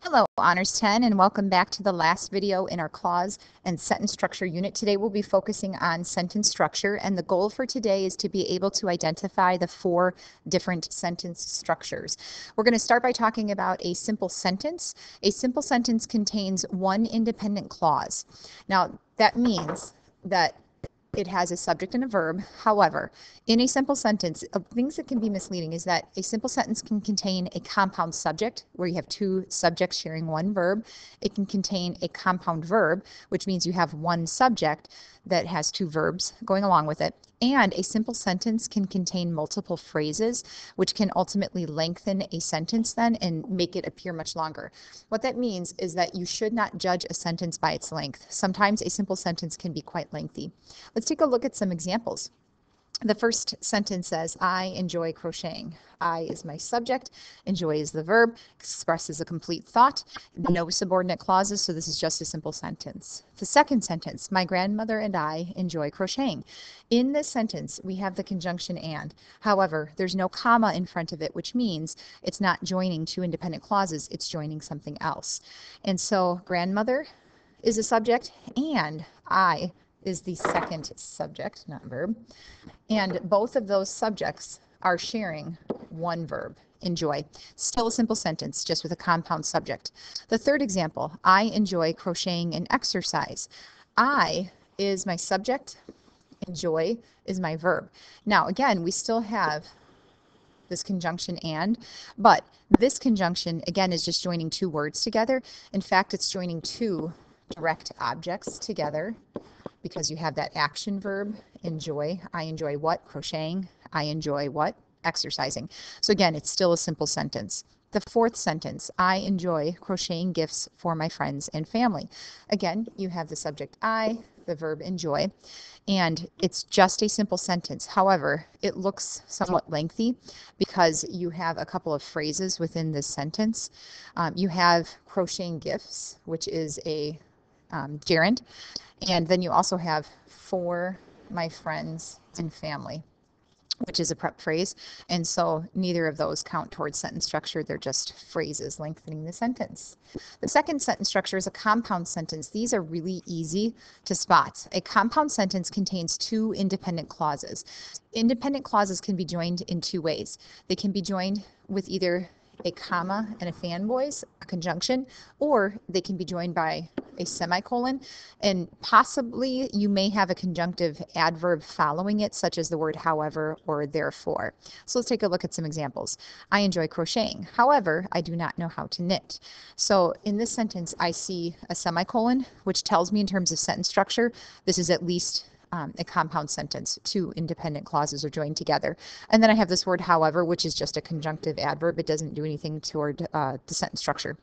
Hello, Honors 10, and welcome back to the last video in our clause and sentence structure unit. Today we'll be focusing on sentence structure, and the goal for today is to be able to identify the 4 different sentence structures. We're going to start by talking about a simple sentence. A simple sentence contains one independent clause. Now, that means that it has a subject and a verb. However, in a simple sentence, things that can be misleading is that a simple sentence can contain a compound subject, where you have 2 subjects sharing one verb. It can contain a compound verb, which means you have one subject that has 2 verbs going along with it. And a simple sentence can contain multiple phrases, which can ultimately lengthen a sentence then and make it appear much longer. What that means is that you should not judge a sentence by its length. Sometimes a simple sentence can be quite lengthy. Let's take a look at some examples. The first sentence says, I enjoy crocheting. I is my subject, enjoy is the verb, expresses a complete thought, no subordinate clauses, so this is just a simple sentence. The second sentence, my grandmother and I enjoy crocheting. In this sentence, we have the conjunction and. However, there's no comma in front of it, which means it's not joining 2 independent clauses, it's joining something else. And so grandmother is a subject and I is the second subject, not verb. And both of those subjects are sharing one verb, enjoy. Still a simple sentence, just with a compound subject. The third example, I enjoy crocheting and exercise. I is my subject, enjoy is my verb. Now, again, we still have this conjunction and, but this conjunction, again, is just joining 2 words together. In fact, it's joining 2 direct objects together, because you have that action verb, enjoy. I enjoy what? Crocheting. I enjoy what? Exercising. So again, it's still a simple sentence. The fourth sentence, I enjoy crocheting gifts for my friends and family. Again, you have the subject I, the verb enjoy, and it's just a simple sentence. However, it looks somewhat lengthy because you have a couple of phrases within this sentence. You have crocheting gifts, which is a gerund. And then you also have for my friends and family, which is a prep phrase. And so neither of those count towards sentence structure. They're just phrases lengthening the sentence. The second sentence structure is a compound sentence. These are really easy to spot. A compound sentence contains 2 independent clauses. Independent clauses can be joined in 2 ways. They can be joined with either a comma and a fanboys, a conjunction, or they can be joined by a semicolon, and possibly you may have a conjunctive adverb following it, such as the word however or therefore. So let's take a look at some examples. I enjoy crocheting. However, I do not know how to knit. So in this sentence, I see a semicolon, which tells me in terms of sentence structure, this is at least a compound sentence. 2 independent clauses are joined together. And then I have this word however, which is just a conjunctive adverb. It doesn't do anything toward the sentence structure.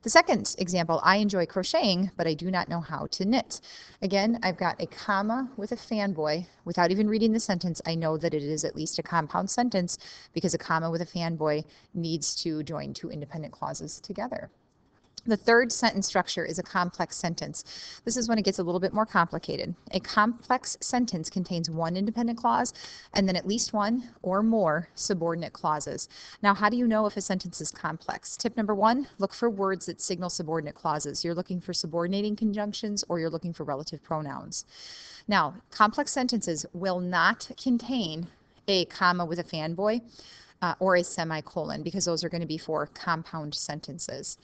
The second example, I enjoy crocheting, but I do not know how to knit. Again, I've got a comma with a fanboy. Without even reading the sentence, I know that it is at least a compound sentence because a comma with a fanboy needs to join 2 independent clauses together. The third sentence structure is a complex sentence. This is when it gets a little bit more complicated. A complex sentence contains 1 independent clause and then at least 1 or more subordinate clauses. Now, how do you know if a sentence is complex? Tip number 1, look for words that signal subordinate clauses. You're looking for subordinating conjunctions or you're looking for relative pronouns. Now, complex sentences will not contain a comma with a fanboy or a semicolon, because those are going to be for compound sentences.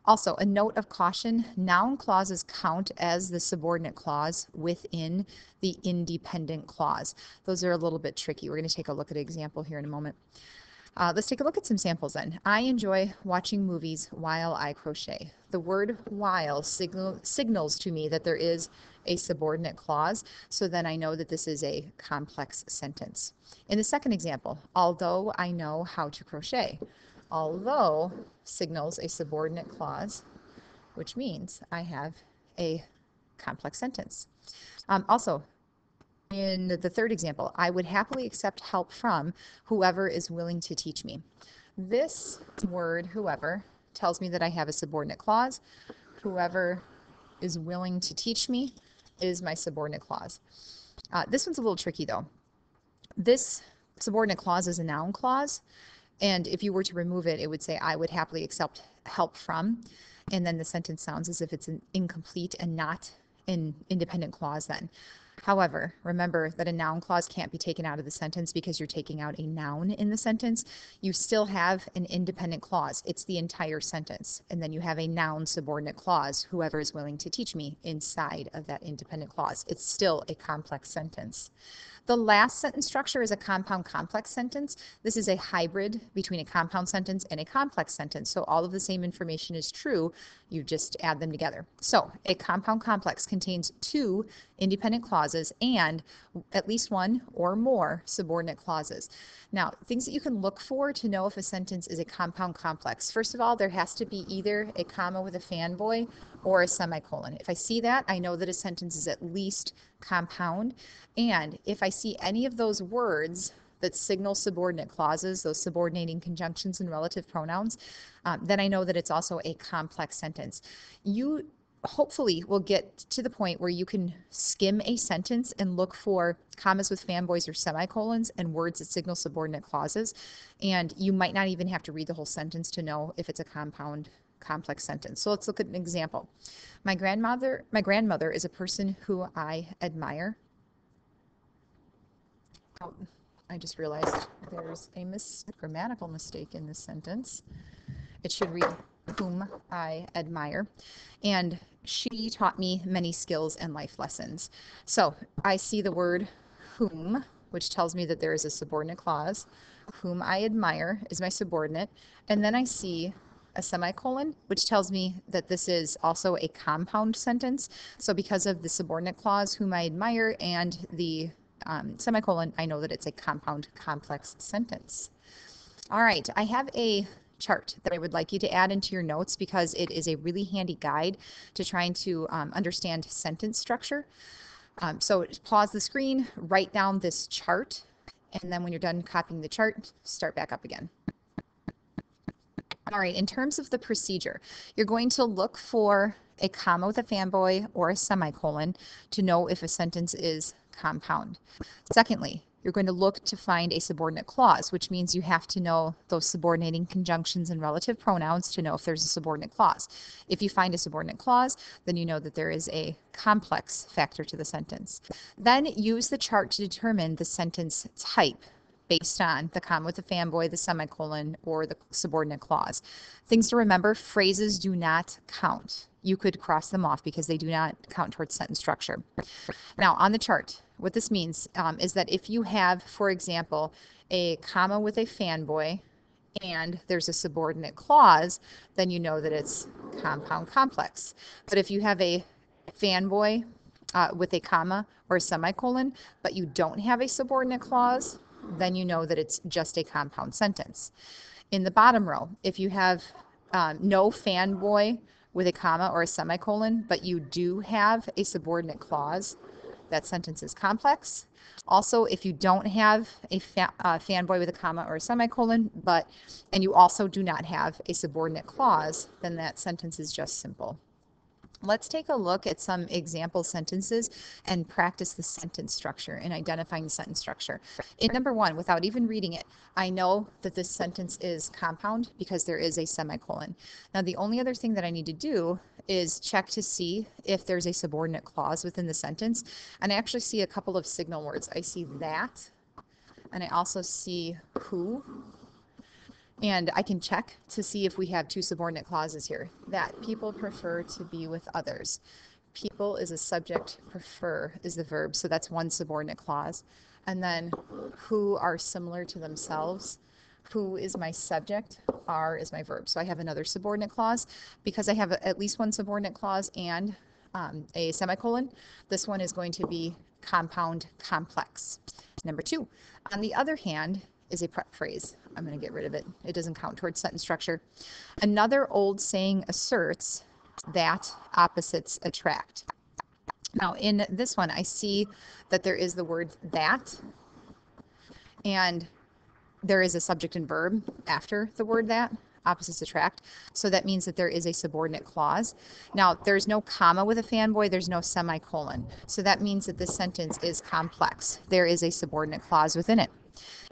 Also, a note of caution, noun clauses count as the subordinate clause within the independent clause. Those are a little bit tricky. We're going to take a look at an example here in a moment. Let's take a look at some samples then. I enjoy watching movies while I crochet. The word while signals to me that there is a subordinate clause, so then I know that this is a complex sentence. In the second example, although I know how to crochet. Although signals a subordinate clause, which means I have a complex sentence. Also, in the third example, I would happily accept help from whoever is willing to teach me. This word, whoever, tells me that I have a subordinate clause. Whoever is willing to teach me is my subordinate clause. This one's a little tricky though. This subordinate clause is a noun clause, And if you were to remove it, it would say, I would happily accept help from. And then the sentence sounds as if it's an incomplete and not an independent clause then. However, remember that a noun clause can't be taken out of the sentence because you're taking out a noun in the sentence. You still have an independent clause. It's the entire sentence. And then you have a noun subordinate clause, whoever is willing to teach me, inside of that independent clause. It's still a complex sentence. The last sentence structure is a compound complex sentence. This is a hybrid between a compound sentence and a complex sentence. So all of the same information is true. You just add them together. So a compound complex contains two independent clauses and at least one or more subordinate clauses. Now, things that you can look for to know if a sentence is a compound complex. First of all, there has to be either a comma with a fanboy or a semicolon. If I see that, I know that a sentence is at least compound. And if I see any of those words that signal subordinate clauses, those subordinating conjunctions and relative pronouns, then I know that it's also a complex sentence. You hopefully will get to the point where you can skim a sentence and look for commas with fanboys or semicolons and words that signal subordinate clauses. And you might not even have to read the whole sentence to know if it's a compound complex sentence. So let's look at an example. My grandmother is a person who I admire. Oh, I just realized there's a grammatical mistake in this sentence. It should read whom I admire. And she taught me many skills and life lessons. So I see the word whom, which tells me that there is a subordinate clause. Whom I admire is my subordinate. And then I see a semicolon, which tells me that this is also a compound sentence. So because of the subordinate clause, whom I admire, and the semicolon, I know that it's a compound complex sentence. All right, I have a chart that I would like you to add into your notes because it is a really handy guide to trying to understand sentence structure. So pause the screen, write down this chart, and then when you're done copying the chart, start back up again. All right, in terms of the procedure, you're going to look for a comma with a fanboy or a semicolon to know if a sentence is compound. Secondly, you're going to look to find a subordinate clause, which means you have to know those subordinating conjunctions and relative pronouns to know if there's a subordinate clause. If you find a subordinate clause, then you know that there is a complex factor to the sentence. Then use the chart to determine the sentence type based on the comma with the fanboy, the semicolon, or the subordinate clause. Things to remember, phrases do not count. You could cross them off because they do not count towards sentence structure. Now, on the chart, what this means is that if you have, for example, a comma with a fanboy and there's a subordinate clause, then you know that it's compound complex. But if you have a fanboy with a comma or a semicolon, but you don't have a subordinate clause, then you know that it's just a compound sentence. In the bottom row, if you have no fanboy with a comma or a semicolon, but you do have a subordinate clause, that sentence is complex. Also, if you don't have a fanboy with a comma or a semicolon, and you also do not have a subordinate clause, then that sentence is just simple. Let's take a look at some example sentences and practice the sentence structure and identifying the sentence structure. In number one, without even reading it, I know that this sentence is compound because there is a semicolon. Now, the only other thing that I need to do is check to see if there's a subordinate clause within the sentence. And I actually see a couple of signal words. I see that, and I also see who. And I can check to see if we have two subordinate clauses here. That people prefer to be with others. People is a subject, prefer is the verb, so that's one subordinate clause. And then who are similar to themselves. Who is my subject, are is my verb. So I have another subordinate clause. Because I have at least one subordinate clause and a semicolon, this one is going to be compound complex. Number two, on the other hand, is a prep phrase. I'm going to get rid of it. It doesn't count towards sentence structure. Another old saying asserts that opposites attract. Now, in this one, I see that there is the word that, and there is a subject and verb after the word that, opposites attract. So that means that there is a subordinate clause. Now, there's no comma with a fanboy, there's no semicolon. So that means that this sentence is complex. There is a subordinate clause within it.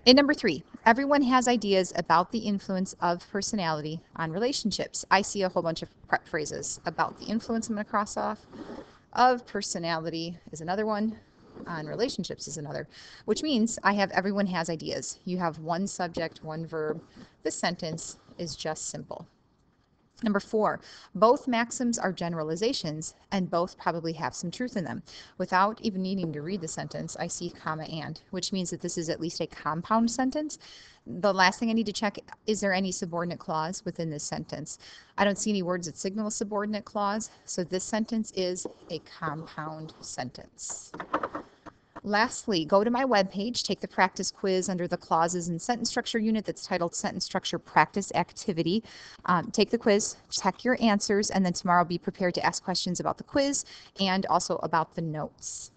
In number 3, everyone has ideas about the influence of personality on relationships. I see a whole bunch of prep phrases. About the influence I'm going to cross off. Of personality is another one. On relationships is another, which means I have everyone has ideas. You have one subject, one verb. This sentence is just simple. Number 4, both maxims are generalizations and both probably have some truth in them. Without even needing to read the sentence, I see comma and, which means that this is at least a compound sentence. The last thing I need to check, is there any subordinate clause within this sentence? I don't see any words that signal a subordinate clause, so this sentence is a compound sentence. Lastly, go to my webpage, take the practice quiz under the clauses and sentence structure unit that's titled Sentence Structure Practice Activity. Take the quiz, check your answers, and then tomorrow be prepared to ask questions about the quiz and also about the notes.